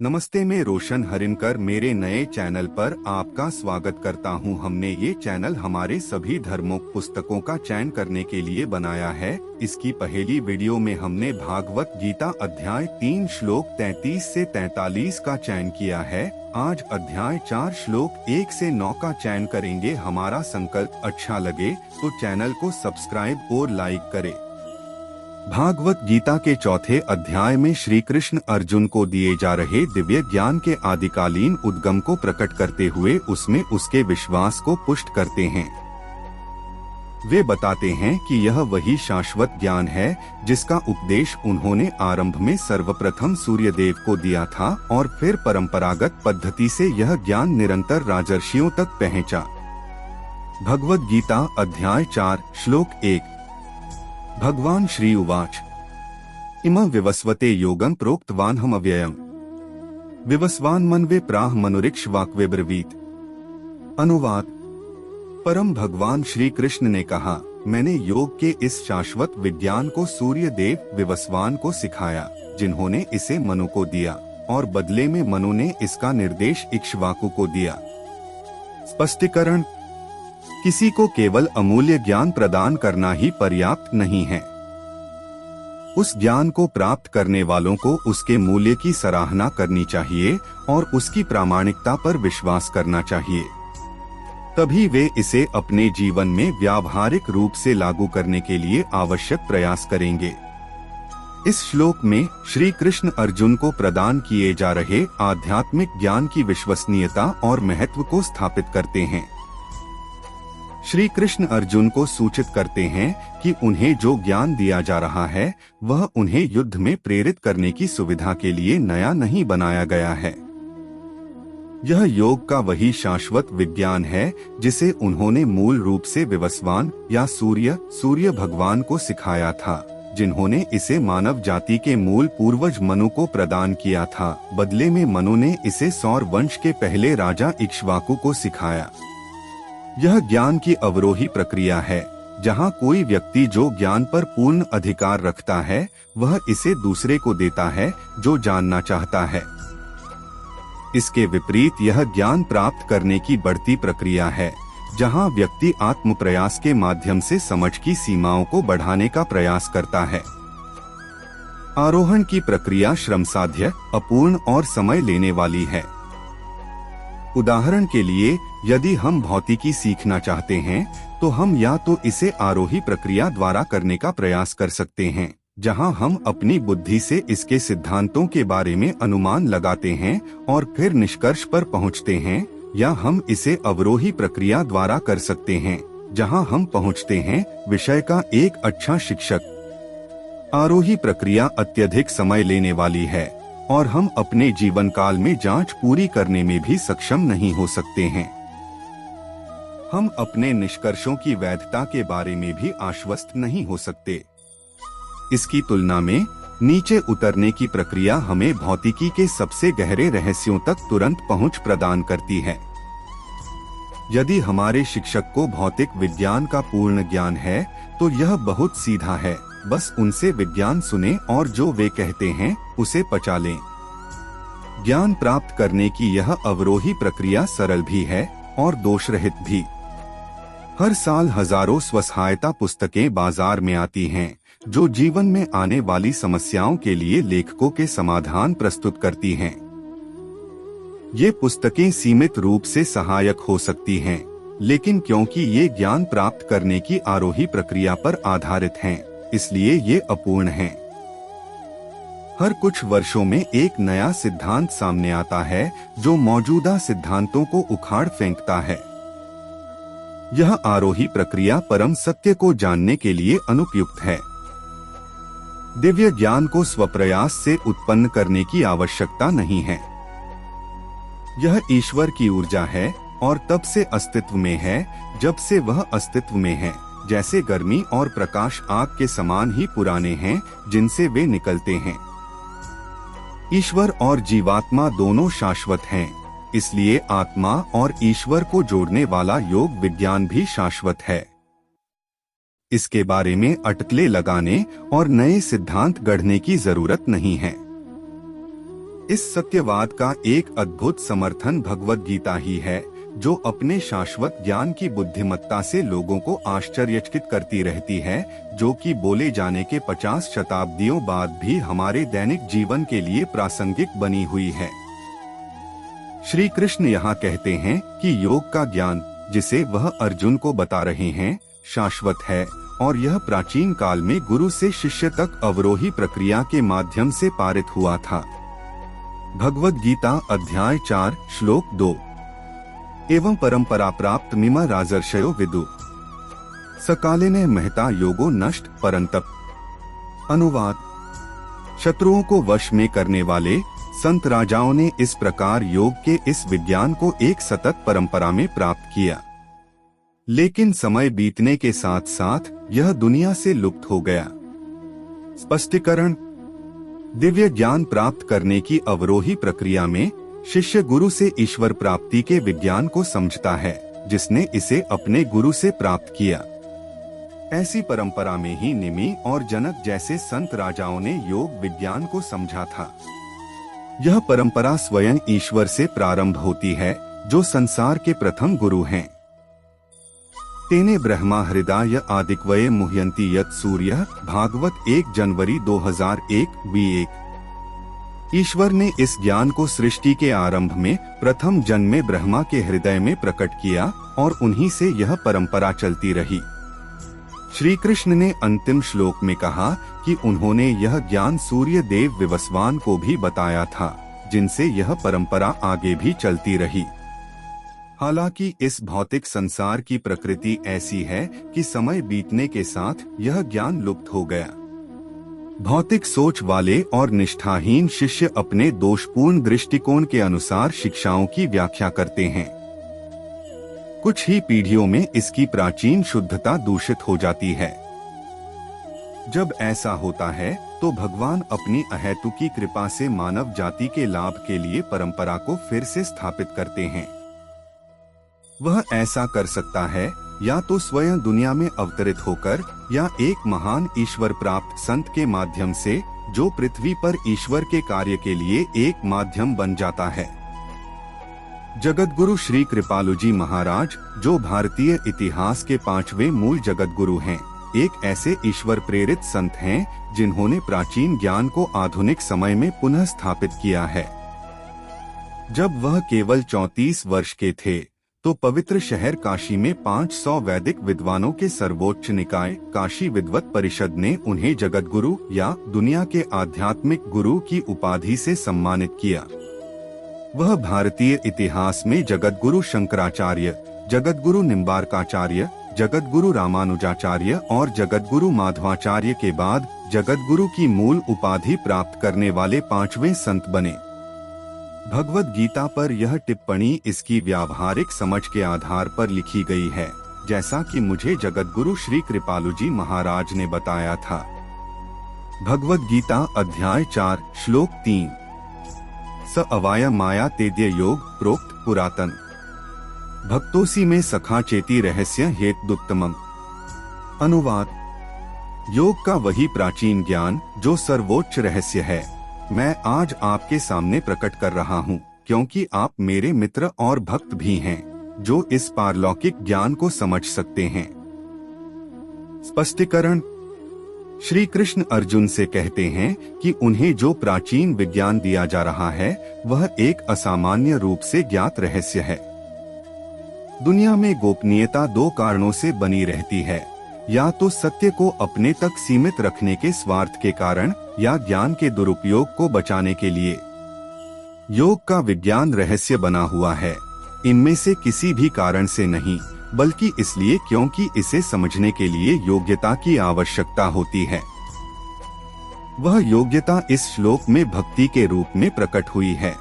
नमस्ते, मैं रोशन हरिनकर मेरे नए चैनल पर आपका स्वागत करता हूं। हमने ये चैनल हमारे सभी धर्मों पुस्तकों का चयन करने के लिए बनाया है। इसकी पहली वीडियो में हमने भागवत गीता अध्याय 3 श्लोक 33 से 43 का चयन किया है। आज अध्याय 4 श्लोक 1 से 9 का चयन करेंगे। हमारा संकल्प अच्छा लगे तो चैनल को सब्सक्राइब और लाइक करें। भागवत गीता के चौथे अध्याय में श्री कृष्ण अर्जुन को दिए जा रहे दिव्य ज्ञान के आदिकालीन उद्गम को प्रकट करते हुए उसमें उसके विश्वास को पुष्ट करते हैं। वे बताते हैं कि यह वही शाश्वत ज्ञान है जिसका उपदेश उन्होंने आरंभ में सर्वप्रथम सूर्यदेव को दिया था और फिर परंपरागत पद्धति से यह ज्ञान निरंतर राजर्षियों तक पहुंचा। भगवद गीता अध्याय 4 श्लोक 1। भगवान श्री उवाच इमं विवस्वते योगं प्रोक्तवानहमव्ययम् विवस्वान् मन्वे प्राह मनुरिक्ष वाक्वे ब्रवीत। अनुवाद। परम भगवान श्री कृष्ण ने कहा, मैंने योग के इस शाश्वत विज्ञान को सूर्य देव विवस्वान को सिखाया, जिन्होंने इसे मनु को दिया और बदले में मनु ने इसका निर्देश इक्ष्वाकु को दिया। स्पष्टीकरण। किसी को केवल अमूल्य ज्ञान प्रदान करना ही पर्याप्त नहीं है। उस ज्ञान को प्राप्त करने वालों को उसके मूल्य की सराहना करनी चाहिए और उसकी प्रामाणिकता पर विश्वास करना चाहिए। तभी वे इसे अपने जीवन में व्यावहारिक रूप से लागू करने के लिए आवश्यक प्रयास करेंगे। इस श्लोक में श्री कृष्ण अर्जुन को प्रदान किए जा रहे आध्यात्मिक ज्ञान की विश्वसनीयता और महत्व को स्थापित करते हैं। श्री कृष्ण अर्जुन को सूचित करते हैं कि उन्हें जो ज्ञान दिया जा रहा है वह उन्हें युद्ध में प्रेरित करने की सुविधा के लिए नया नहीं बनाया गया है। यह योग का वही शाश्वत विज्ञान है जिसे उन्होंने मूल रूप से विवस्वान या सूर्य भगवान को सिखाया था, जिन्होंने इसे मानव जाति के मूल पूर्वज मनु को प्रदान किया था। बदले में मनु ने इसे सौर वंश के पहले राजा इक्ष्वाकु को सिखाया। यह ज्ञान की अवरोही प्रक्रिया है, जहाँ कोई व्यक्ति जो ज्ञान पर पूर्ण अधिकार रखता है वह इसे दूसरे को देता है जो जानना चाहता है। इसके विपरीत यह ज्ञान प्राप्त करने की बढ़ती प्रक्रिया है, जहाँ व्यक्ति आत्म प्रयास के माध्यम से समझ की सीमाओं को बढ़ाने का प्रयास करता है। आरोहण की प्रक्रिया श्रमसाध्य, अपूर्ण और समय लेने वाली है। उदाहरण के लिए, यदि हम भौतिकी सीखना चाहते हैं तो हम या तो इसे आरोही प्रक्रिया द्वारा करने का प्रयास कर सकते हैं, जहां हम अपनी बुद्धि से इसके सिद्धांतों के बारे में अनुमान लगाते हैं और फिर निष्कर्ष पर पहुंचते हैं, या हम इसे अवरोही प्रक्रिया द्वारा कर सकते हैं, जहां हम पहुंचते हैं विषय का एक अच्छा शिक्षक। आरोही प्रक्रिया अत्यधिक समय लेने वाली है और हम अपने जीवन काल में जांच पूरी करने में भी सक्षम नहीं हो सकते हैं। हम अपने निष्कर्षों की वैधता के बारे में भी आश्वस्त नहीं हो सकते। इसकी तुलना में नीचे उतरने की प्रक्रिया हमें भौतिकी के सबसे गहरे रहस्यों तक तुरंत पहुंच प्रदान करती है। यदि हमारे शिक्षक को भौतिक विज्ञान का पूर्ण ज्ञान है तो यह बहुत सीधा है, बस उनसे विज्ञान सुने और जो वे कहते हैं उसे पचा लें। ज्ञान प्राप्त करने की यह अवरोही प्रक्रिया सरल भी है और दोषरहित भी। हर साल हजारों स्वसहायता पुस्तकें बाजार में आती हैं जो जीवन में आने वाली समस्याओं के लिए लेखकों के समाधान प्रस्तुत करती हैं। ये पुस्तकें सीमित रूप से सहायक हो सकती हैं, लेकिन क्योंकि ये ज्ञान प्राप्त करने की आरोही प्रक्रिया पर आधारित हैं, इसलिए ये अपूर्ण हैं। हर कुछ वर्षों में एक नया सिद्धांत सामने आता है जो मौजूदा सिद्धांतों को उखाड़ फेंकता है। यह आरोही प्रक्रिया परम सत्य को जानने के लिए अनुपयुक्त है। दिव्य ज्ञान को स्वप्रयास से उत्पन्न करने की आवश्यकता नहीं है। यह ईश्वर की ऊर्जा है और तब से अस्तित्व में है जब से वह अस्तित्व में है। जैसे गर्मी और प्रकाश आग के समान ही पुराने हैं जिनसे वे निकलते हैं। ईश्वर और जीवात्मा दोनों शाश्वत हैं, इसलिए आत्मा और ईश्वर को जोड़ने वाला योग विज्ञान भी शाश्वत है। इसके बारे में अटकलें लगाने और नए सिद्धांत गढ़ने की जरूरत नहीं है। इस सत्यवाद का एक अद्भुत समर्थन भगवद गीता ही है, जो अपने शाश्वत ज्ञान की बुद्धिमत्ता से लोगों को आश्चर्यचकित करती रहती है, जो कि बोले जाने के 50 शताब्दियों बाद भी हमारे दैनिक जीवन के लिए प्रासंगिक बनी हुई है। श्री कृष्ण यहाँ कहते हैं कि योग का ज्ञान, जिसे वह अर्जुन को बता रहे हैं, शाश्वत है और यह प्राचीन काल में गुरु से शिष्य तक अवरोही प्रक्रिया के माध्यम से पारित हुआ था। भगवद गीता अध्याय 4 श्लोक 2। एवं परंपरा प्राप्त मिमा राजर्षयो विदु सकालिने महता योगो नष्ट परंतप। अनुवाद: शत्रुओं को वश में करने वाले संत राजाओं ने इस प्रकार योग के इस विज्ञान को एक सतत परंपरा में प्राप्त किया, लेकिन समय बीतने के साथ साथ यह दुनिया से लुप्त हो गया। स्पष्टीकरण: दिव्य ज्ञान प्राप्त करने की अवरोही प्रक्रिया में शिष्य गुरु से ईश्वर प्राप्ति के विज्ञान को समझता है, जिसने इसे अपने गुरु से प्राप्त किया। ऐसी परंपरा में ही निमि और जनक जैसे संत राजाओं ने योग विज्ञान को समझा था। यह परंपरा स्वयं ईश्वर से प्रारंभ होती है, जो संसार के प्रथम गुरु हैं। तेने ब्रह्मा हृदय आदिक्वये मुह्यन्ति यत् सूर्यः भागवत 1 जनवरी 2001 B1। ईश्वर ने इस ज्ञान को सृष्टि के आरंभ में प्रथम जन्म में ब्रह्मा के हृदय में प्रकट किया और उन्हीं से यह परंपरा चलती रही। श्री कृष्ण ने अंतिम श्लोक में कहा कि उन्होंने यह ज्ञान सूर्य देव विवस्वान को भी बताया था, जिनसे यह परंपरा आगे भी चलती रही। हालांकि इस भौतिक संसार की प्रकृति ऐसी है कि समय बीतने के साथ यह ज्ञान लुप्त हो गया। भौतिक सोच वाले और निष्ठाहीन शिष्य अपने दोषपूर्ण दृष्टिकोण के अनुसार शिक्षाओं की व्याख्या करते हैं। कुछ ही पीढ़ियों में इसकी प्राचीन शुद्धता दूषित हो जाती है। जब ऐसा होता है तो भगवान अपनी अहेतुकी कृपा से मानव जाति के लाभ के लिए परंपरा को फिर से स्थापित करते हैं। वह ऐसा कर सकता है या तो स्वयं दुनिया में अवतरित होकर, या एक महान ईश्वर प्राप्त संत के माध्यम से, जो पृथ्वी पर ईश्वर के कार्य के लिए एक माध्यम बन जाता है। जगतगुरु श्री कृपालु जी महाराज, जो भारतीय इतिहास के 5वें मूल जगतगुरु हैं, एक ऐसे ईश्वर प्रेरित संत हैं जिन्होंने प्राचीन ज्ञान को आधुनिक समय में पुनः स्थापित किया है। जब वह केवल 34 वर्ष के थे तो पवित्र शहर काशी में 500 वैदिक विद्वानों के सर्वोच्च निकाय काशी विद्वत परिषद ने उन्हें जगतगुरु या दुनिया के आध्यात्मिक गुरु की उपाधि से सम्मानित किया। वह भारतीय इतिहास में जगतगुरु शंकराचार्य, जगतगुरु निम्बार्काचार्य, जगतगुरु रामानुजाचार्य और जगतगुरु माधवाचार्य के बाद जगतगुरु की मूल उपाधि प्राप्त करने वाले 5वें संत बने। भगवद गीता पर यह टिप्पणी इसकी व्यावहारिक समझ के आधार पर लिखी गई है, जैसा कि मुझे जगतगुरु श्री कृपालु जी महाराज ने बताया था। भगवद गीता अध्याय 4 श्लोक 3। स अवाय माया तेद्य योग प्रोक्त पुरातन भक्तोसी में सखा चेती रहस्य हेतुत्तमम्। अनुवाद: योग का वही प्राचीन ज्ञान जो सर्वोच्च रहस्य है, मैं आज आपके सामने प्रकट कर रहा हूँ, क्योंकि आप मेरे मित्र और भक्त भी हैं, जो इस पारलौकिक ज्ञान को समझ सकते हैं। स्पष्टीकरण: श्री कृष्ण अर्जुन से कहते हैं कि उन्हें जो प्राचीन विज्ञान दिया जा रहा है वह एक असामान्य रूप से ज्ञात रहस्य है। दुनिया में गोपनीयता 2 कारणों से बनी रहती है, या तो सत्य को अपने तक सीमित रखने के स्वार्थ के कारण, या ज्ञान के दुरुपयोग को बचाने के लिए। योग का विज्ञान रहस्य बना हुआ है, इनमें से किसी भी कारण से नहीं, बल्कि इसलिए क्योंकि इसे समझने के लिए योग्यता की आवश्यकता होती है। वह योग्यता इस श्लोक में भक्ति के रूप में प्रकट हुई है।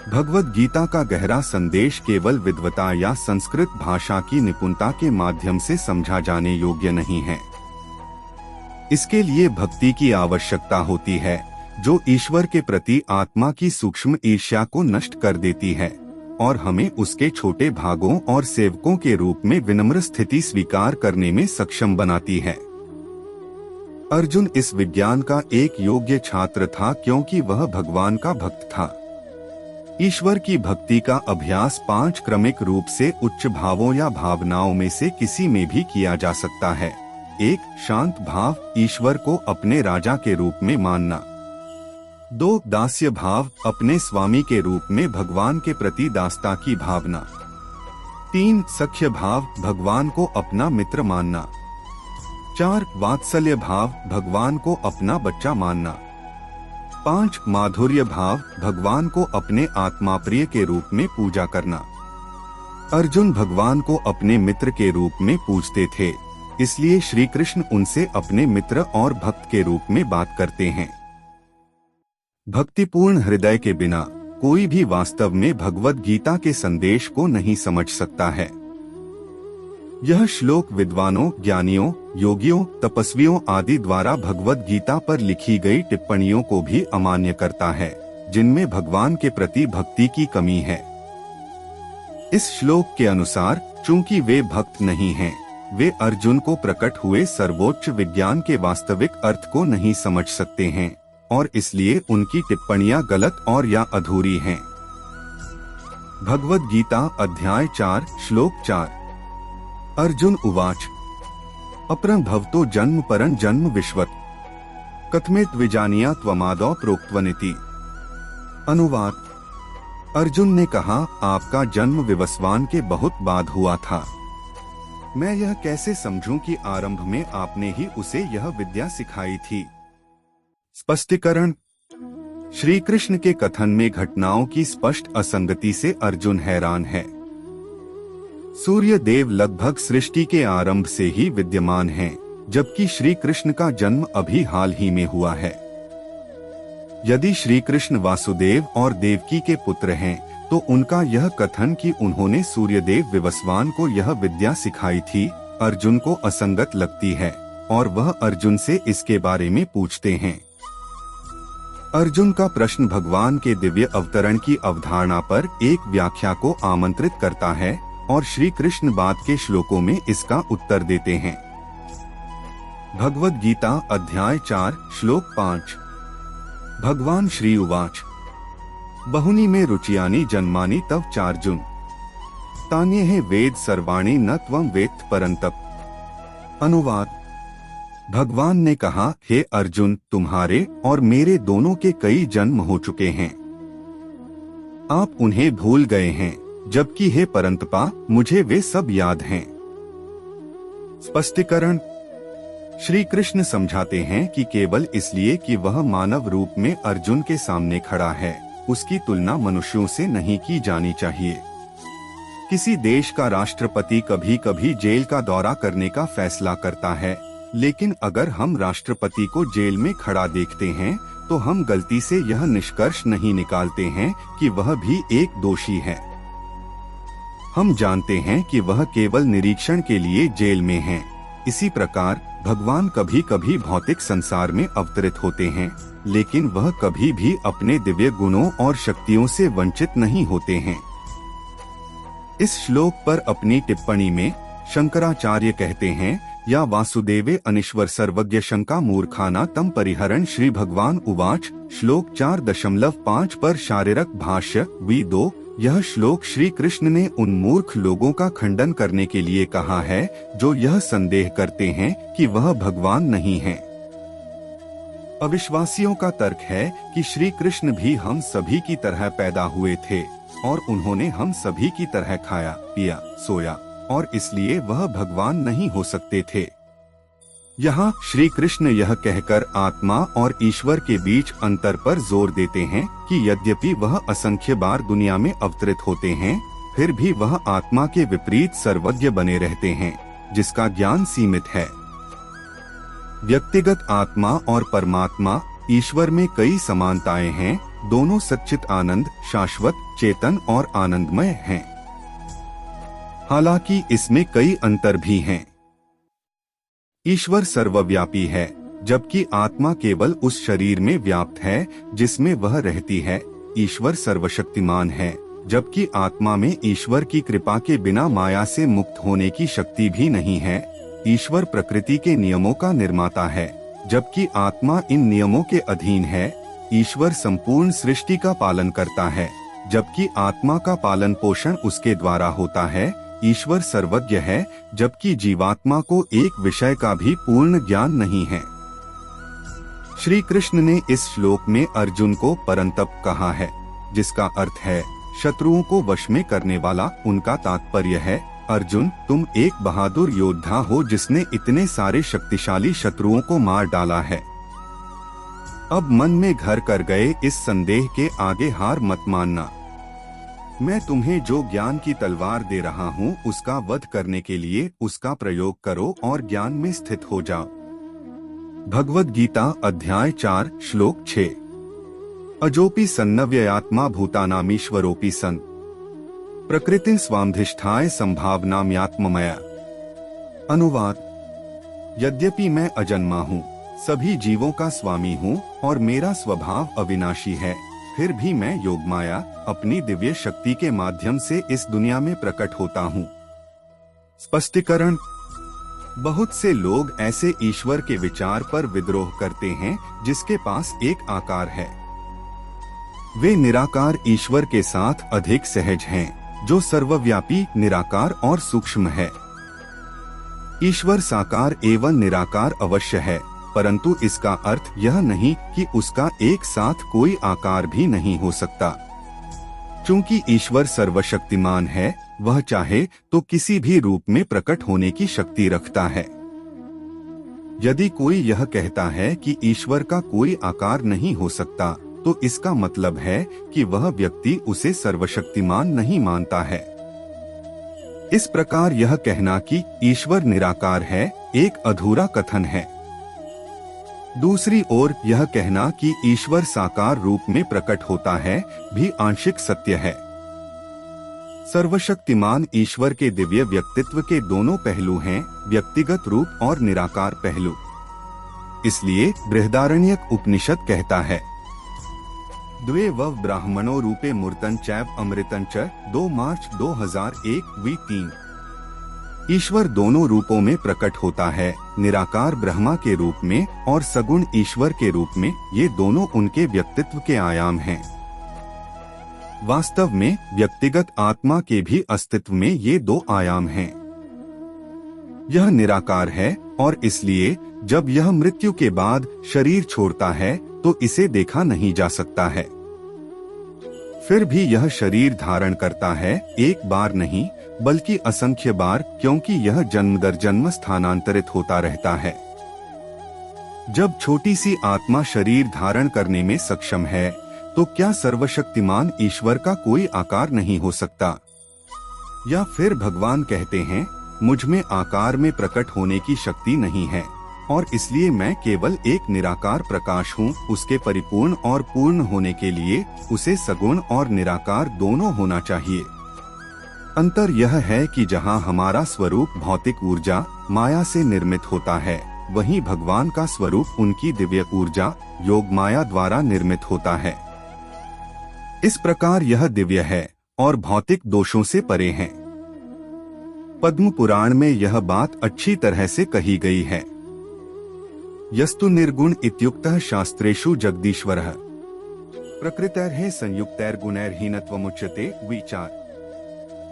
भगवद गीता का गहरा संदेश केवल विद्वता या संस्कृत भाषा की निपुणता के माध्यम से समझा जाने योग्य नहीं है। इसके लिए भक्ति की आवश्यकता होती है, जो ईश्वर के प्रति आत्मा की सूक्ष्म ईर्ष्या को नष्ट कर देती है और हमें उसके छोटे भागों और सेवकों के रूप में विनम्र स्थिति स्वीकार करने में सक्षम बनाती है। अर्जुन इस विज्ञान का एक योग्य छात्र था क्योंकि वह भगवान का भक्त था। ईश्वर की भक्ति का अभ्यास 5 क्रमिक रूप से उच्च भावों या भावनाओं में से किसी में भी किया जा सकता है। 1. शांत भाव, ईश्वर को अपने राजा के रूप में मानना। 2. दास्य भाव, अपने स्वामी के रूप में भगवान के प्रति दासता की भावना। 3. सख्य भाव, भगवान को अपना मित्र मानना। 4. वात्सल्य भाव, भगवान को अपना बच्चा मानना। 5. माधुर्य भाव, भगवान को अपने आत्मा प्रिय के रूप में पूजा करना। अर्जुन भगवान को अपने मित्र के रूप में पूजते थे, इसलिए श्री कृष्ण उनसे अपने मित्र और भक्त के रूप में बात करते हैं। भक्तिपूर्ण हृदय के बिना कोई भी वास्तव में भगवद गीता के संदेश को नहीं समझ सकता है। यह श्लोक विद्वानों, ज्ञानियों, योगियों, तपस्वियों आदि द्वारा भगवद गीता पर लिखी गई टिप्पणियों को भी अमान्य करता है, जिनमें भगवान के प्रति भक्ति की कमी है। इस श्लोक के अनुसार चूंकि वे भक्त नहीं हैं, वे अर्जुन को प्रकट हुए सर्वोच्च विज्ञान के वास्तविक अर्थ को नहीं समझ सकते हैं और इसलिए उनकी टिप्पणियां गलत और या अधूरी हैं। भगवद गीता अध्याय 4 श्लोक 4। अर्जुन उवाच अपरं भवतो जन्म परं जन्म विश्वत कथमेत विजानीया त्वमादौ प्रोक्तवनिति। अनुवाद। अर्जुन ने कहा, आपका जन्म विवस्वान के बहुत बाद हुआ था। मैं यह कैसे समझूं कि आरंभ में आपने ही उसे यह विद्या सिखाई थी। स्पष्टीकरण। श्री कृष्ण के कथन में घटनाओं की स्पष्ट असंगति से अर्जुन हैरान है। सूर्य देव लगभग सृष्टि के आरंभ से ही विद्यमान हैं, जबकि श्री कृष्ण का जन्म अभी हाल ही में हुआ है। यदि श्री कृष्ण वासुदेव और देवकी के पुत्र हैं, तो उनका यह कथन कि उन्होंने सूर्यदेव विवस्वान को यह विद्या सिखाई थी, अर्जुन को असंगत लगती है और वह अर्जुन से इसके बारे में पूछते हैं। अर्जुन का प्रश्न भगवान के दिव्य अवतरण की अवधारणा पर एक व्याख्या को आमंत्रित करता है और श्री कृष्ण बाद के श्लोकों में इसका उत्तर देते हैं। भगवद गीता अध्याय 4 श्लोक 5। भगवान श्री उवाच बहुनी में रुचियानि जन्मानि तव चार्जुन तान्ये वेद सर्वाणि न त्वं वेत्थ परन्तप। अनुवाद। भगवान ने कहा, हे अर्जुन, तुम्हारे और मेरे दोनों के कई जन्म हो चुके हैं, आप उन्हें भूल गए हैं, जबकि हे परंतपा मुझे वे सब याद हैं। स्पष्टीकरण। श्री कृष्ण समझाते हैं कि केवल इसलिए कि वह मानव रूप में अर्जुन के सामने खड़ा है, उसकी तुलना मनुष्यों से नहीं की जानी चाहिए। किसी देश का राष्ट्रपति कभी कभी जेल का दौरा करने का फैसला करता है, लेकिन अगर हम राष्ट्रपति को जेल में खड़ा देखते हैं तो हम गलती से यह निष्कर्ष नहीं निकालते हैं कि वह भी एक दोषी है। हम जानते हैं कि वह केवल निरीक्षण के लिए जेल में है। इसी प्रकार भगवान कभी कभी भौतिक संसार में अवतरित होते हैं, लेकिन वह कभी भी अपने दिव्य गुणों और शक्तियों से वंचित नहीं होते हैं। इस श्लोक पर अपनी टिप्पणी में शंकराचार्य कहते हैं, या वासुदेवे अनीश्वर सर्वज्ञ शंका मूर्खाना तम परिहरण। श्री भगवान उवाच श्लोक 4.5 पर शारीरक भाष्य V2। यह श्लोक श्री कृष्ण ने उन मूर्ख लोगों का खंडन करने के लिए कहा है जो यह संदेह करते हैं कि वह भगवान नहीं है। अविश्वासियों का तर्क है कि श्री कृष्ण भी हम सभी की तरह पैदा हुए थे और उन्होंने हम सभी की तरह खाया, पिया, सोया और इसलिए वह भगवान नहीं हो सकते थे। यहाँ श्री कृष्ण यह कहकर आत्मा और ईश्वर के बीच अंतर पर जोर देते हैं कि यद्यपि वह असंख्य बार दुनिया में अवतरित होते हैं, फिर भी वह आत्मा के विपरीत सर्वज्ञ बने रहते हैं, जिसका ज्ञान सीमित है। व्यक्तिगत आत्मा और परमात्मा ईश्वर में कई समानताएं हैं। दोनों सच्चित आनंद, शाश्वत, चेतन और आनंदमय हैं। हालांकि इसमें कई अंतर भी हैं। ईश्वर सर्वव्यापी है, जबकि आत्मा केवल उस शरीर में व्याप्त है जिसमें वह रहती है। ईश्वर सर्वशक्तिमान है, जबकि आत्मा में ईश्वर की कृपा के बिना माया से मुक्त होने की शक्ति भी नहीं है। ईश्वर प्रकृति के नियमों का निर्माता है, जबकि आत्मा इन नियमों के अधीन है। ईश्वर संपूर्ण सृष्टि का पालन करता है, जबकि आत्मा का पालन पोषण उसके द्वारा होता है। ईश्वर सर्वज्ञ है, जबकि जीवात्मा को एक विषय का भी पूर्ण ज्ञान नहीं है। श्री कृष्ण ने इस श्लोक में अर्जुन को परंतप कहा है, जिसका अर्थ है शत्रुओं को वश में करने वाला। उनका तात्पर्य है, अर्जुन, तुम एक बहादुर योद्धा हो जिसने इतने सारे शक्तिशाली शत्रुओं को मार डाला है। अब मन में घर कर गए इस संदेह के आगे हार मत मानना। मैं तुम्हें जो ज्ञान की तलवार दे रहा हूँ उसका वध करने के लिए उसका प्रयोग करो और ज्ञान में स्थित हो जाओ। भगवद गीता अध्याय 4 श्लोक 6। अजोपि सन्नव्ययात्मा भूतानामीश्वरोपि सन् प्रकृति स्वामधिष्ठाय संभावनाम्यात्ममया। अनुवाद। यद्यपि मैं अजन्मा हूँ, सभी जीवों का स्वामी हूँ और मेरा स्वभाव अविनाशी है, फिर भी मैं योगमाया अपनी दिव्य शक्ति के माध्यम से इस दुनिया में प्रकट होता हूँ। स्पष्टीकरण। बहुत से लोग ऐसे ईश्वर के विचार पर विद्रोह करते हैं जिसके पास एक आकार है। वे निराकार ईश्वर के साथ अधिक सहज हैं, जो सर्वव्यापी, निराकार और सूक्ष्म है। ईश्वर साकार एवं निराकार अवश्य है, परंतु इसका अर्थ यह नहीं कि उसका एक साथ कोई आकार भी नहीं हो सकता। चूंकि ईश्वर सर्वशक्तिमान है, वह चाहे तो किसी भी रूप में प्रकट होने की शक्ति रखता है। यदि कोई यह कहता है कि ईश्वर का कोई आकार नहीं हो सकता, तो इसका मतलब है कि वह व्यक्ति उसे सर्वशक्तिमान नहीं मानता है। इस प्रकार यह कहना कि ईश्वर निराकार है एक अधूरा कथन है। दूसरी ओर यह कहना कि ईश्वर साकार रूप में प्रकट होता है भी आंशिक सत्य है। सर्वशक्तिमान ईश्वर के दिव्य व्यक्तित्व के दोनों पहलू हैं, व्यक्तिगत रूप और निराकार पहलू। इसलिए बृहदारण्यक उपनिषद कहता है, द्वे वव ब्राह्मणो रूपे मूर्तन चैव अमृतन च 2 मार्च 2001 V3। ईश्वर दोनों रूपों में प्रकट होता है, निराकार ब्रह्मा के रूप में और सगुण ईश्वर के रूप में। ये दोनों उनके व्यक्तित्व के आयाम हैं। वास्तव में व्यक्तिगत आत्मा के भी अस्तित्व में ये 2 आयाम हैं। यह निराकार है और इसलिए जब यह मृत्यु के बाद शरीर छोड़ता है तो इसे देखा नहीं जा सकता है। फिर भी यह शरीर धारण करता है, एक बार नहीं बल्कि असंख्य बार, क्योंकि यह जन्म दर जन्म स्थानांतरित होता रहता है। जब छोटी सी आत्मा शरीर धारण करने में सक्षम है, तो क्या सर्वशक्तिमान ईश्वर का कोई आकार नहीं हो सकता? या फिर भगवान कहते हैं, मुझ में आकार में प्रकट होने की शक्ति नहीं है और इसलिए मैं केवल एक निराकार प्रकाश हूँ। उसके परिपूर्ण और पूर्ण होने के लिए उसे सगुण और निराकार दोनों होना चाहिए। अंतर यह है कि जहाँ हमारा स्वरूप भौतिक ऊर्जा माया से निर्मित होता है, वहीं भगवान का स्वरूप उनकी दिव्य ऊर्जा योग माया द्वारा निर्मित होता है। इस प्रकार यह दिव्य है और भौतिक दोषों से परे है। पद्म पुराण में यह बात अच्छी तरह से कही गई है। यस्तु निर्गुण इत्युक्तः शास्त्रेषु जगदीश्वरः प्रकृतैर्हि संयुक्तैर्गुणैर्हीनत्वमुच्यते विचार।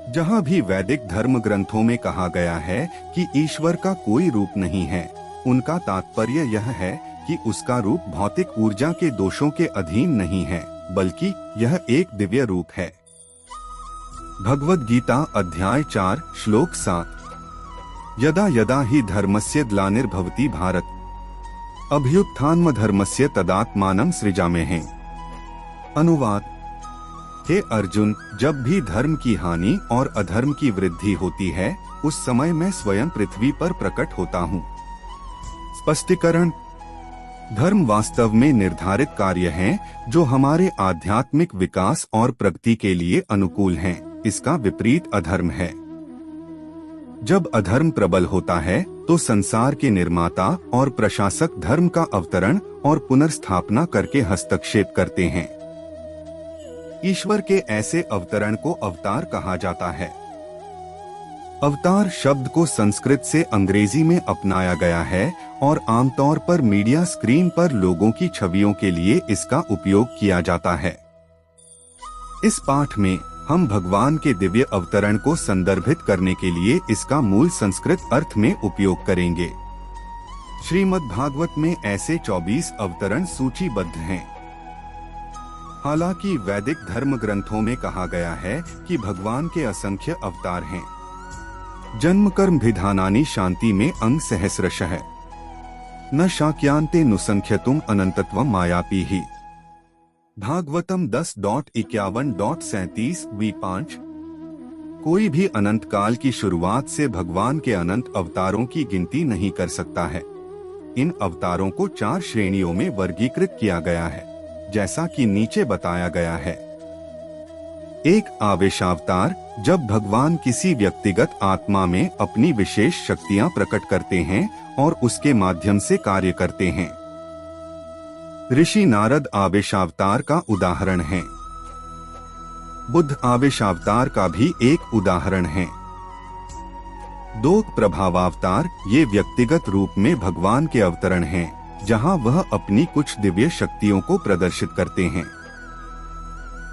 जहाँ भी वैदिक धर्म ग्रंथों में कहा गया है कि ईश्वर का कोई रूप नहीं है, उनका तात्पर्य यह है कि उसका रूप भौतिक ऊर्जा के दोषों के अधीन नहीं है, बल्कि यह एक दिव्य रूप है। भगवद गीता अध्याय 4 श्लोक 7। यदा यदा हि धर्मस्य ग्लानिर्भवति भारत अभ्युत्थानम धर्मस्य तदात्मानं सृजाम्यहम्। अनुवाद। हे अर्जुन, जब भी धर्म की हानि और अधर्म की वृद्धि होती है, उस समय मैं स्वयं पृथ्वी पर प्रकट होता हूँ। स्पष्टीकरण। धर्म वास्तव में निर्धारित कार्य हैं जो हमारे आध्यात्मिक विकास और प्रगति के लिए अनुकूल हैं। इसका विपरीत अधर्म है। जब अधर्म प्रबल होता है तो संसार के निर्माता और प्रशासक धर्म का अवतरण और पुनर्स्थापना करके हस्तक्षेप करते हैं। ईश्वर के ऐसे अवतरण को अवतार कहा जाता है। अवतार शब्द को संस्कृत से अंग्रेजी में अपनाया गया है और आमतौर पर मीडिया स्क्रीन पर लोगों की छवियों के लिए इसका उपयोग किया जाता है। इस पाठ में हम भगवान के दिव्य अवतरण को संदर्भित करने के लिए इसका मूल संस्कृत अर्थ में उपयोग करेंगे। श्रीमद् भागवत में ऐसे 24 अवतरण सूचीबद्ध हैं। हालांकि वैदिक धर्म ग्रंथों में कहा गया है कि भगवान के असंख्य अवतार हैं। जन्म कर्म विधानानि शांति में अंग सहस्रशः न शाक्यांते नुसंख्यतुम अनंतत्वम मायापी ही। भागवतम 10.51.37 V5। कोई भी अनंत काल की शुरुआत से भगवान के अनंत अवतारों की गिनती नहीं कर सकता है। इन अवतारों को 4 श्रेणियों में वर्गीकृत किया गया है, जैसा कि नीचे बताया गया है। 1. आवेशावतार, जब भगवान किसी व्यक्तिगत आत्मा में अपनी विशेष शक्तियां प्रकट करते हैं और उसके माध्यम से कार्य करते हैं। ऋषि नारद आवेशावतार का उदाहरण है। बुद्ध आवेशावतार का भी एक उदाहरण है। 2. प्रभावावतार, ये व्यक्तिगत रूप में भगवान के अवतरण हैं, जहां वह अपनी कुछ दिव्य शक्तियों को प्रदर्शित करते हैं।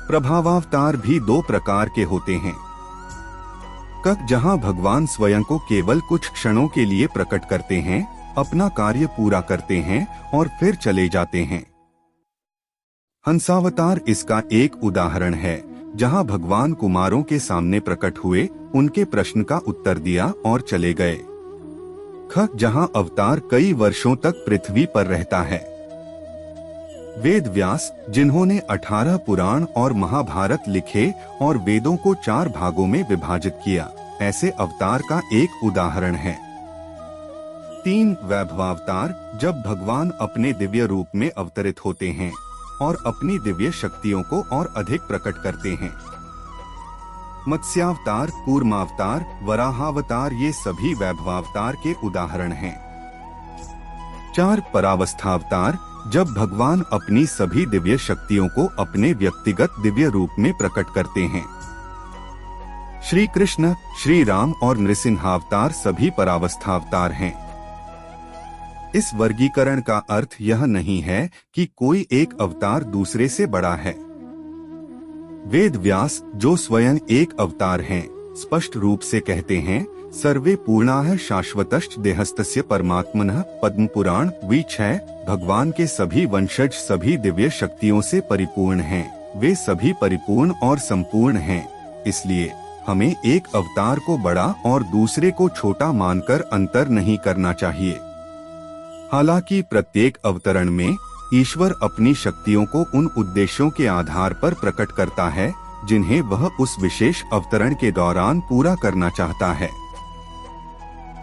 प्रभावावतार भी 2 प्रकार के होते हैं। जहां भगवान स्वयं को केवल कुछ क्षणों के लिए प्रकट करते हैं, अपना कार्य पूरा करते हैं और फिर चले जाते हैं। हंसावतार इसका एक उदाहरण है, जहां भगवान कुमारों के सामने प्रकट हुए, उनके प्रश्न का उत्तर दिया और चले गए। जहां अवतार कई वर्षों तक पृथ्वी पर रहता है। वेद व्यास, जिन्होंने 18 पुराण और महाभारत लिखे और वेदों को 4 भागों में विभाजित किया, ऐसे अवतार का एक उदाहरण है। 3. वैभवावतार, जब भगवान अपने दिव्य रूप में अवतरित होते हैं और अपनी दिव्य शक्तियों को और अधिक प्रकट करते हैं। मत्स्यावतार, कूर्मावतार, वराहावतार, ये सभी वैभवावतार के उदाहरण हैं। 4. परावस्थावतार, जब भगवान अपनी सभी दिव्य शक्तियों को अपने व्यक्तिगत दिव्य रूप में प्रकट करते हैं। श्री कृष्ण, श्री राम और नृसिंहावतार सभी परावस्थावतार हैं। इस वर्गीकरण का अर्थ यह नहीं है कि कोई एक अवतार दूसरे से बड़ा है। वेद व्यास, जो स्वयं एक अवतार हैं, स्पष्ट रूप से कहते हैं, सर्वे पूर्णाः शाश्वतश्च देहस्तस्य परमात्मनः। पद्म पुराण V6। भगवान के सभी वंशज सभी दिव्य शक्तियों से परिपूर्ण हैं, वे सभी परिपूर्ण और संपूर्ण हैं। इसलिए हमें एक अवतार को बड़ा और दूसरे को छोटा मानकर अंतर नहीं करना चाहिए। हालांकि प्रत्येक अवतरण में ईश्वर अपनी शक्तियों को उन उद्देश्यों के आधार पर प्रकट करता है जिन्हें वह उस विशेष अवतरण के दौरान पूरा करना चाहता है।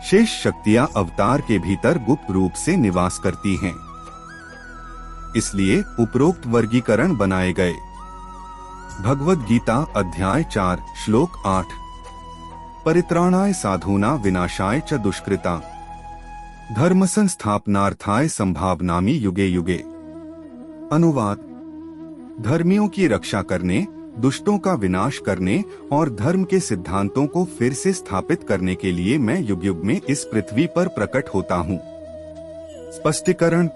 शेष शक्तियां अवतार के भीतर गुप्त रूप से निवास करती हैं। इसलिए उपरोक्त वर्गीकरण बनाए गए। भगवद गीता अध्याय 4 श्लोक 8। परित्राणाय साधूना विनाशाय च दुष्कृता धर्म संस्थापनार्थाय संभावनामि युगे युगे। अनुवाद: धर्मियों की रक्षा करने, दुष्टों का विनाश करने और धर्म के सिद्धांतों को फिर से स्थापित करने के लिए मैं युग युग में इस पृथ्वी पर प्रकट होता हूँ। स्पष्टीकरण: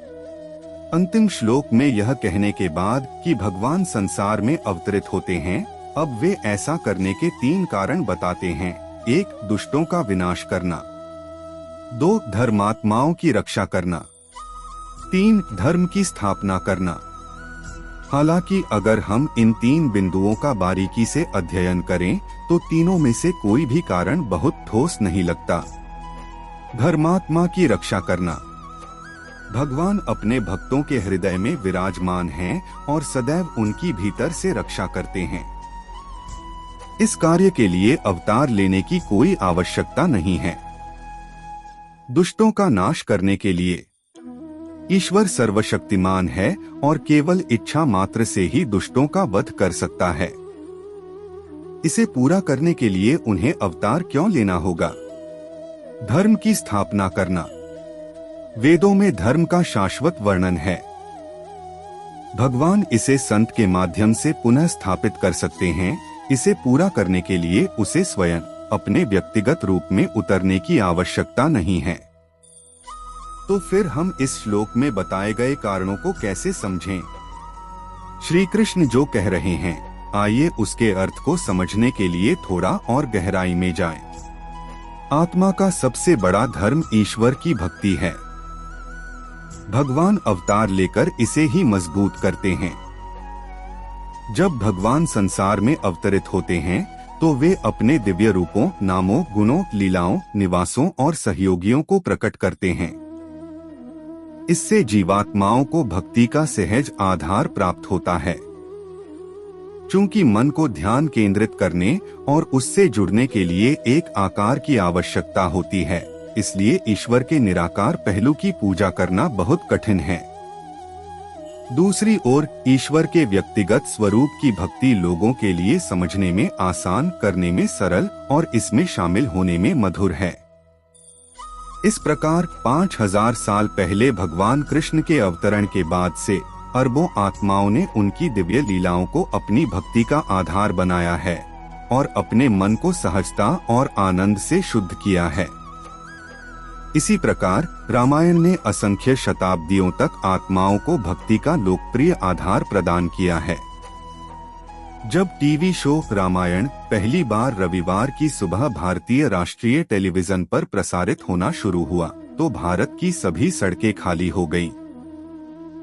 अंतिम श्लोक में यह कहने के बाद कि भगवान संसार में अवतरित होते हैं, अब वे ऐसा करने के 3 कारण बताते हैं। 1. दुष्टों का विनाश करना। 2. धर्मात्माओं की रक्षा करना। 3. धर्म की स्थापना करना। हालांकि अगर हम इन 3 बिंदुओं का बारीकी से अध्ययन करें तो तीनों में से कोई भी कारण बहुत ठोस नहीं लगता। धर्मात्मा की रक्षा करना। भगवान अपने भक्तों के हृदय में विराजमान हैं और सदैव उनकी भीतर से रक्षा करते हैं। इस कार्य के लिए अवतार लेने की कोई आवश्यकता नहीं है। दुष्टों का नाश करने के लिए ईश्वर सर्वशक्तिमान है और केवल इच्छा मात्र से ही दुष्टों का वध कर सकता है। इसे पूरा करने के लिए उन्हें अवतार क्यों लेना होगा? धर्म की स्थापना करना। वेदों में धर्म का शाश्वत वर्णन है। भगवान इसे संत के माध्यम से पुनः स्थापित कर सकते हैं। इसे पूरा करने के लिए उसे स्वयं अपने व्यक्तिगत रूप में उतरने की आवश्यकता नहीं है। तो फिर हम इस श्लोक में बताए गए कारणों को कैसे समझें? श्री कृष्ण जो कह रहे हैं, आइए उसके अर्थ को समझने के लिए थोड़ा और गहराई में जाएं। आत्मा का सबसे बड़ा धर्म ईश्वर की भक्ति है। भगवान अवतार लेकर इसे ही मजबूत करते हैं। जब भगवान संसार में अवतरित होते हैं तो वे अपने दिव्य रूपों, नामों, गुणों, लीलाओं, निवासों और सहयोगियों को प्रकट करते हैं। इससे जीवात्माओं को भक्ति का सहज आधार प्राप्त होता है। चूंकि मन को ध्यान केंद्रित करने और उससे जुड़ने के लिए एक आकार की आवश्यकता होती है, इसलिए ईश्वर के निराकार पहलू की पूजा करना बहुत कठिन है। दूसरी ओर ईश्वर के व्यक्तिगत स्वरूप की भक्ति लोगों के लिए समझने में आसान, करने में सरल और इसमें शामिल होने में मधुर है। इस प्रकार 5000 साल पहले भगवान कृष्ण के अवतरण के बाद से अरबों आत्माओं ने उनकी दिव्य लीलाओं को अपनी भक्ति का आधार बनाया है और अपने मन को सहजता और आनंद से शुद्ध किया है। इसी प्रकार रामायण ने असंख्य शताब्दियों तक आत्माओं को भक्ति का लोकप्रिय आधार प्रदान किया है। जब टीवी शो रामायण पहली बार रविवार की सुबह भारतीय राष्ट्रीय टेलीविजन पर प्रसारित होना शुरू हुआ तो भारत की सभी सड़कें खाली हो गईं।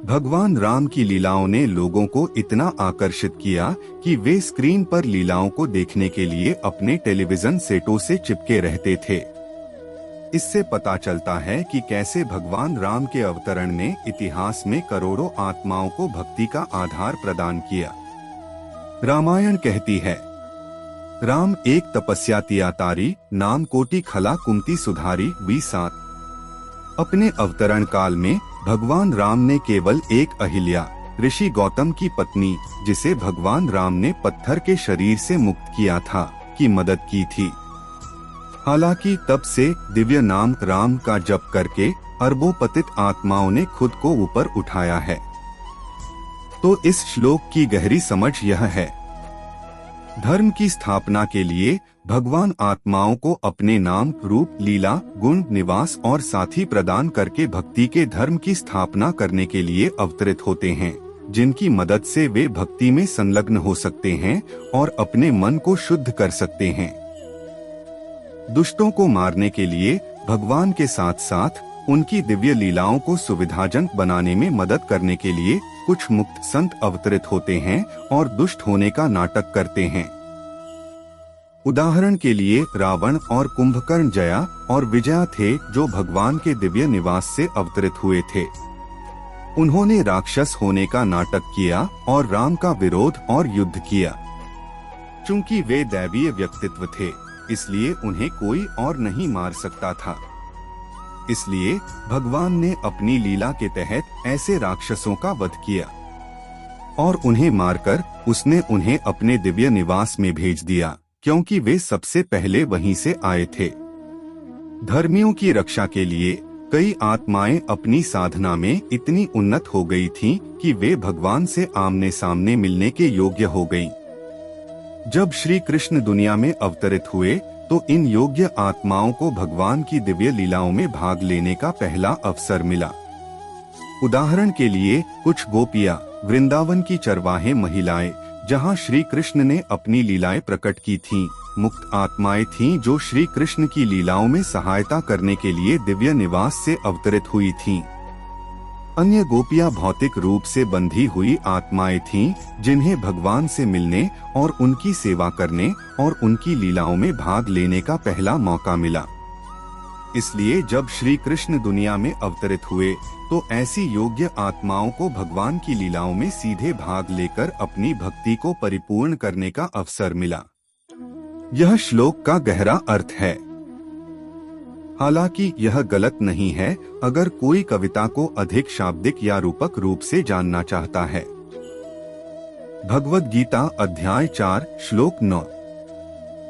भगवान राम की लीलाओं ने लोगों को इतना आकर्षित किया कि वे स्क्रीन पर लीलाओं को देखने के लिए अपने टेलीविजन सेटों से चिपके रहते थे। इससे पता चलता है कि कैसे भगवान राम के अवतरण ने इतिहास में करोड़ों आत्माओं को भक्ति का आधार प्रदान किया। रामायण कहती है, राम एक तपस्या तिया तारी, नाम कोटि खला कुंती सुधारी 27। अपने अवतरण काल में भगवान राम ने केवल एक अहिल्या, ऋषि गौतम की पत्नी, जिसे भगवान राम ने पत्थर के शरीर से मुक्त किया था, की मदद की थी। हालांकि तब से दिव्य नाम राम का जप करके अरबों पतित आत्माओं ने खुद को ऊपर उठाया है। तो इस श्लोक की गहरी समझ यह है, धर्म की स्थापना के लिए भगवान आत्माओं को अपने नाम, रूप, लीला, गुण, निवास और साथी प्रदान करके भक्ति के धर्म की स्थापना करने के लिए अवतरित होते हैं, जिनकी मदद से वे भक्ति में संलग्न हो सकते हैं और अपने मन को शुद्ध कर सकते हैं। दुष्टों को मारने के लिए भगवान के साथ साथ उनकी दिव्य लीलाओं को सुविधाजनक बनाने में मदद करने के लिए कुछ मुक्त संत अवतरित होते हैं और दुष्ट होने का नाटक करते हैं। उदाहरण के लिए रावण और कुंभकर्ण जया और विजया थे, जो भगवान के दिव्य निवास से अवतरित हुए थे। उन्होंने राक्षस होने का नाटक किया और राम का विरोध और युद्ध किया। चूंकि वे दैवीय व्यक्तित्व थे, इसलिए उन्हें कोई और नहीं मार सकता था। इसलिए भगवान ने अपनी लीला के तहत ऐसे राक्षसों का वध किया और उन्हें मारकर उसने उन्हें अपने दिव्य निवास में भेज दिया, क्योंकि वे सबसे पहले वहीं से आए थे। धर्मियों की रक्षा के लिए कई आत्माएं अपनी साधना में इतनी उन्नत हो गई थीं कि वे भगवान से आमने सामने मिलने के योग्य हो गईं। जब श्री कृष्ण दुनिया में अवतरित हुए तो इन योग्य आत्माओं को भगवान की दिव्य लीलाओं में भाग लेने का पहला अवसर मिला। उदाहरण के लिए कुछ गोपियां, वृंदावन की चरवाहे महिलाएं, जहां श्री कृष्ण ने अपनी लीलाएं प्रकट की थीं, मुक्त आत्माएं थीं जो श्री कृष्ण की लीलाओं में सहायता करने के लिए दिव्य निवास से अवतरित हुई थीं। अन्य गोपियां भौतिक रूप से बंधी हुई आत्माएं थीं, जिन्हें भगवान से मिलने और उनकी सेवा करने और उनकी लीलाओं में भाग लेने का पहला मौका मिला। इसलिए जब श्री कृष्ण दुनिया में अवतरित हुए तो ऐसी योग्य आत्माओं को भगवान की लीलाओं में सीधे भाग लेकर अपनी भक्ति को परिपूर्ण करने का अवसर मिला। यह श्लोक का गहरा अर्थ है। हालांकि यह गलत नहीं है अगर कोई कविता को अधिक शाब्दिक या रूपक रूप से जानना चाहता है। भगवद गीता अध्याय 4 श्लोक 9।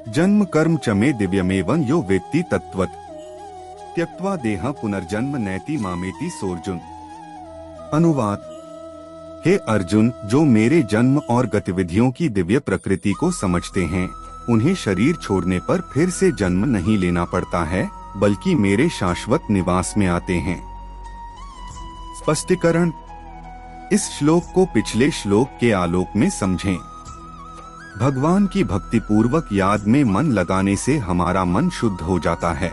जन्म कर्म चमे दिव्यमेवं यो वेत्ति तत्वत् त्यक्त्वा देह पुनर्जन्म नैति मामेति सोर्जुन। अनुवाद: हे अर्जुन, जो मेरे जन्म और गतिविधियों की दिव्य प्रकृति को समझते हैं उन्हें शरीर छोड़ने पर फिर से जन्म नहीं लेना पड़ता है, बल्कि मेरे शाश्वत निवास में आते हैं। स्पष्टीकरण: इस श्लोक को पिछले श्लोक के आलोक में समझें। भगवान की भक्ति पूर्वक याद में मन लगाने से हमारा मन शुद्ध हो जाता है।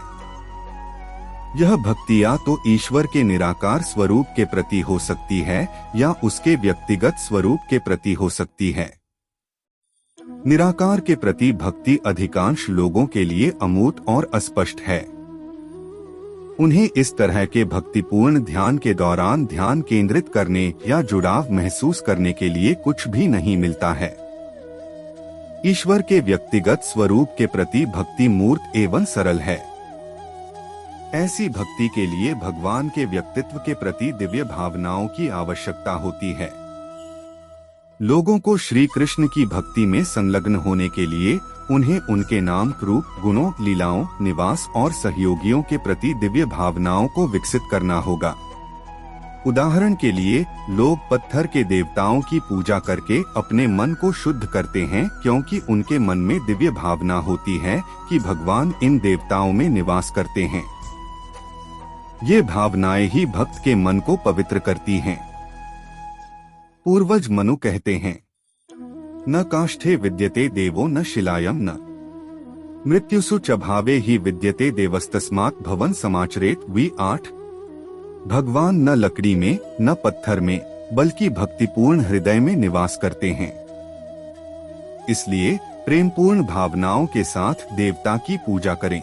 यह भक्ति या तो ईश्वर के निराकार स्वरूप के प्रति हो सकती है या उसके व्यक्तिगत स्वरूप के प्रति हो सकती है। निराकार के प्रति भक्ति अधिकांश लोगों के लिए अमूर्त और अस्पष्ट है। उन्हें इस तरह के भक्तिपूर्ण ध्यान के दौरान ध्यान केंद्रित करने या जुड़ाव महसूस करने के लिए कुछ भी नहीं मिलता है। ईश्वर के व्यक्तिगत स्वरूप के प्रति भक्ति मूर्त एवं सरल है। ऐसी भक्ति के लिए भगवान के व्यक्तित्व के प्रति दिव्य भावनाओं की आवश्यकता होती है। लोगों को श्री कृष्ण की भक्ति में संलग्न होने के लिए उन्हें उनके नाम, रूप, गुणों, लीलाओं, निवास और सहयोगियों के प्रति दिव्य भावनाओं को विकसित करना होगा। उदाहरण के लिए, लोग पत्थर के देवताओं की पूजा करके अपने मन को शुद्ध करते हैं, क्योंकि उनके मन में दिव्य भावना होती है कि भगवान इन देवताओं में निवास करते हैं। ये भावनाएं ही भक्त के मन को पवित्र करती हैं। पूर्वज मनु कहते हैं, न काष्ठे विद्यते देवो न शिलायां न मृत्युसु च भावे ही विद्यते देवस्तस्मात् भवन समाचरेत। वी 8। भगवान न लकड़ी में न पत्थर में बल्कि भक्तिपूर्ण हृदय में निवास करते हैं। इसलिए प्रेमपूर्ण भावनाओं के साथ देवता की पूजा करें।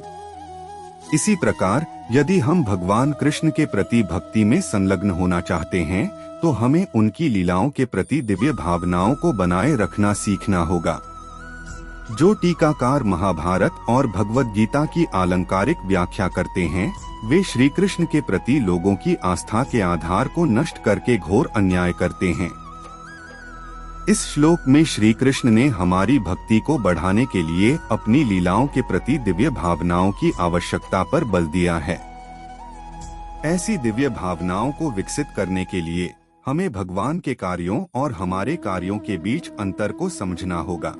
इसी प्रकार यदि हम भगवान कृष्ण के प्रति भक्ति में संलग्न होना चाहते हैं तो हमें उनकी लीलाओं के प्रति दिव्य भावनाओं को बनाए रखना सीखना होगा। जो टीकाकार महाभारत और भगवद गीता की अलंकारिक व्याख्या करते हैं, वे श्री कृष्ण के प्रति लोगों की आस्था के आधार को नष्ट करके घोर अन्याय करते हैं। इस श्लोक में श्री कृष्ण ने हमारी भक्ति को बढ़ाने के लिए अपनी लीलाओं के प्रति दिव्य भावनाओं की आवश्यकता पर बल दिया है। ऐसी दिव्य भावनाओं को विकसित करने के लिए हमें भगवान के कार्यों और हमारे कार्यों के बीच अंतर को समझना होगा।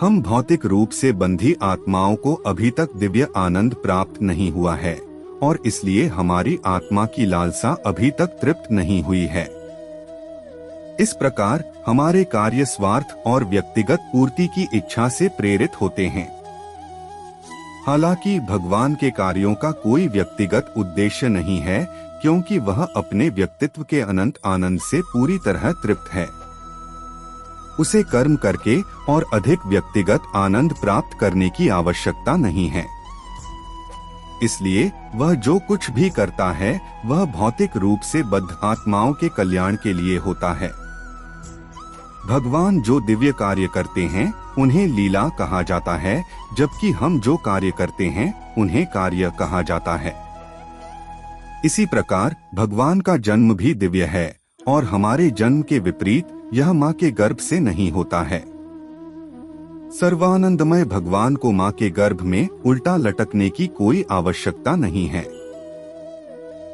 हम भौतिक रूप से बंधी आत्माओं को अभी तक दिव्य आनंद प्राप्त नहीं हुआ है और इसलिए हमारी आत्मा की लालसा अभी तक तृप्त नहीं हुई है। इस प्रकार हमारे कार्य स्वार्थ और व्यक्तिगत पूर्ति की इच्छा से प्रेरित होते हैं। हालांकि भगवान के कार्यों का कोई व्यक्तिगत उद्देश्य नहीं है, क्योंकि वह अपने व्यक्तित्व के अनंत आनंद से पूरी तरह तृप्त है। उसे कर्म करके और अधिक व्यक्तिगत आनंद प्राप्त करने की आवश्यकता नहीं है। इसलिए वह जो कुछ भी करता है वह भौतिक रूप से बद्ध आत्माओं के कल्याण के लिए होता है। भगवान जो दिव्य कार्य करते हैं उन्हें लीला कहा जाता है, जबकि हम जो कार्य करते हैं उन्हें कार्य कहा जाता है। इसी प्रकार भगवान का जन्म भी दिव्य है और हमारे जन्म के विपरीत यह माँ के गर्भ से नहीं होता है। सर्वानंदमय भगवान को माँ के गर्भ में उल्टा लटकने की कोई आवश्यकता नहीं है।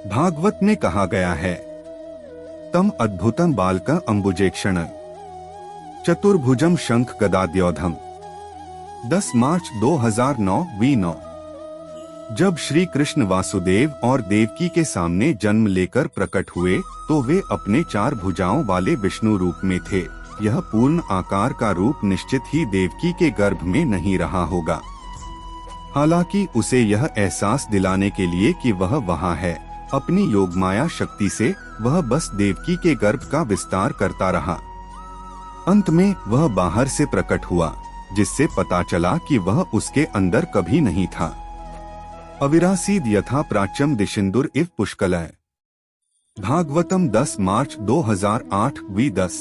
भागवत में कहा गया है, तम अद्भुतम बालकं अम्बुजेक्षण चतुर्भुजम शंख गदाद्योधम। 10 मार्च 2009 V9। जब श्री कृष्ण वासुदेव और देवकी के सामने जन्म लेकर प्रकट हुए तो वे अपने 4 भुजाओं वाले विष्णु रूप में थे। यह पूर्ण आकार का रूप निश्चित ही देवकी के गर्भ में नहीं रहा होगा। हालांकि उसे यह एहसास दिलाने के लिए कि वह वहाँ है, अपनी योगमाया शक्ति से वह बस देवकी के गर्भ का विस्तार करता रहा। अंत में वह बाहर से प्रकट हुआ, जिससे पता चला कि वह उसके अंदर कभी नहीं था। अविरासीद यथा प्राच्यम दिशिंदुर इव पुष्कलय। भागवतम 10 मार्च 2008 V10।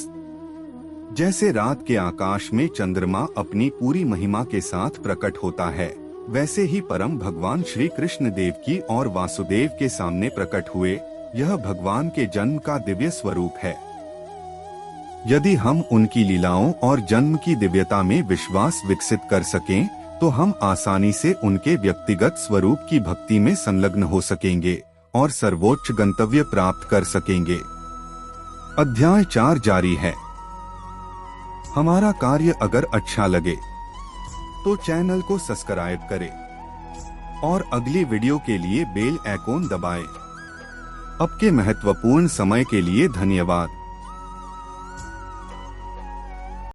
जैसे रात के आकाश में चंद्रमा अपनी पूरी महिमा के साथ प्रकट होता है, वैसे ही परम भगवान श्री कृष्ण देवकी और वासुदेव के सामने प्रकट हुए। यह भगवान के जन्म का दिव्य स्वरूप है। यदि हम उनकी लीलाओं और जन्म की दिव्यता में विश्वास विकसित कर सकें, तो हम आसानी से उनके व्यक्तिगत स्वरूप की भक्ति में संलग्न हो सकेंगे और सर्वोच्च गंतव्य प्राप्त कर सकेंगे। अध्याय 4 जारी है। हमारा कार्य अगर अच्छा लगे तो चैनल को सब्सक्राइब करें और अगली वीडियो के लिए बेल आइकॉन दबाएं। आपके महत्वपूर्ण समय के लिए धन्यवाद।